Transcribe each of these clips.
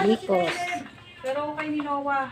Nikos. Pero kay ni Noah.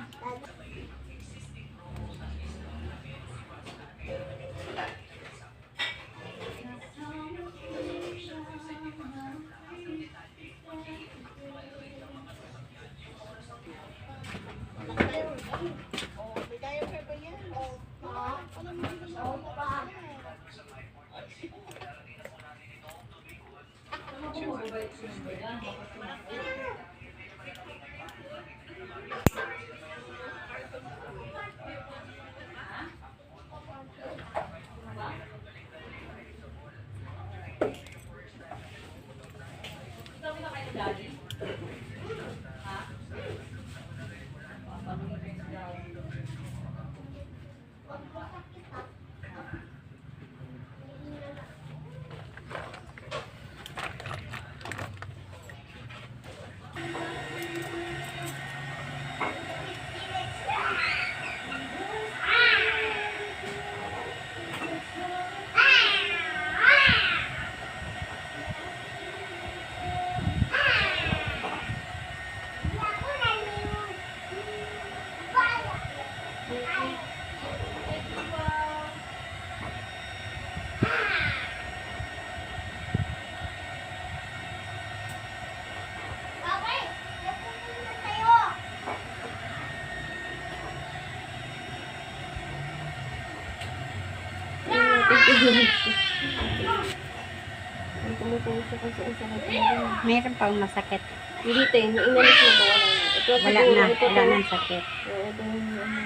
Meron pang masakit. Hindi tayo, inalis na ba wala na? Ito, Wala siguro, na. ito Wala to. nang sakit. Ito yung ano.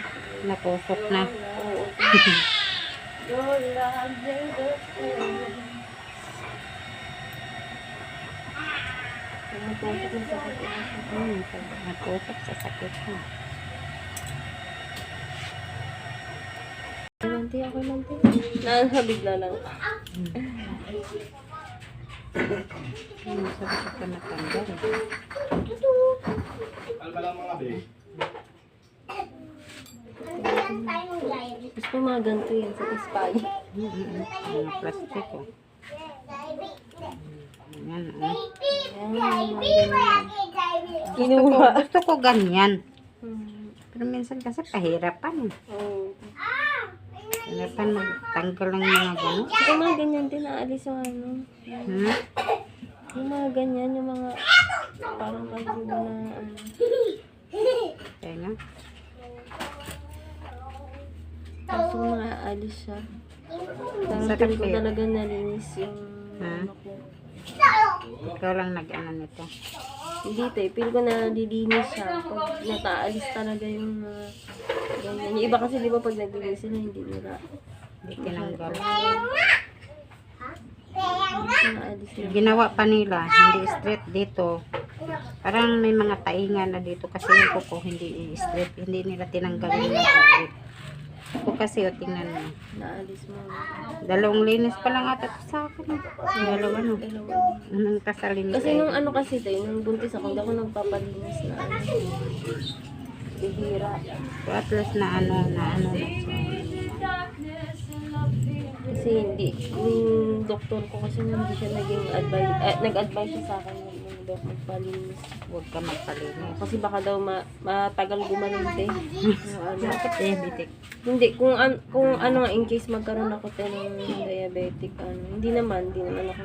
Natusok na. Oo. Your love made us whole. Natusok na sakit. Natusok sa sakit na. Nanti ako nanti. Bigla lang. Masakit ka na tanggal. Alba lang mga be. Gusto mga ganito yan sa ispay. Mga plastiko. Yan. Kinuha. Gusto ko ganyan. Pero minsan kasi kahirapan. Oo. Kahirapan magtanggal ng mga gano'n. Yung mga ganyan din naalis yung ano. Yung mga ganyan, yung mga parang kasi na ano. Kaya nga. Kaso mga aalis siya. Parang Sakit ko kaya? talaga nalinis yung ano ko. Ikaw lang nag-ano nito. Hindi tayo, feel ko na nalilinis siya pag nataalis talaga yung ganyan. Yung iba kasi di ba pag naglinis sila hindi nila. Hindi tinanggal. Naalis na. Ginawa pa nila, hindi straight dito. Parang may mga tainga na dito kasi yung kuko hindi straight. Hindi nila tinanggal yung straight. Ako kasi o tingnan mo. Naalis mo. 2 linis pa lang ata sa akin. Dalawa no. Anong kasalinis? Kasi nung ano kasi tayo, nung buntis ako, hindi ako nagpapalinis na ano. Bihira. So at least na ano na siya. Kasi hindi, yung doktor ko kasi hindi siya nag-advise siya sa akin nung magpalinis. Huwag ka magpalinis. Kasi baka daw matagal gumaninte. Yung ano. Bakit diabetic? Hindi, kung ano nga, in case magkaroon ako tayo ng diabetic, ano, hindi naman ako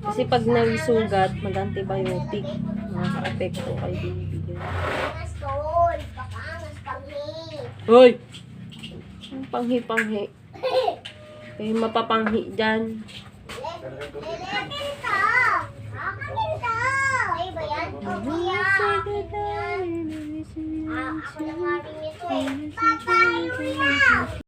kasi pag nasugat, mag-antibiotic, makaka-apekto kay baby. Hoy! Ang panghi-panghi. Kaya mapapanghi dyan.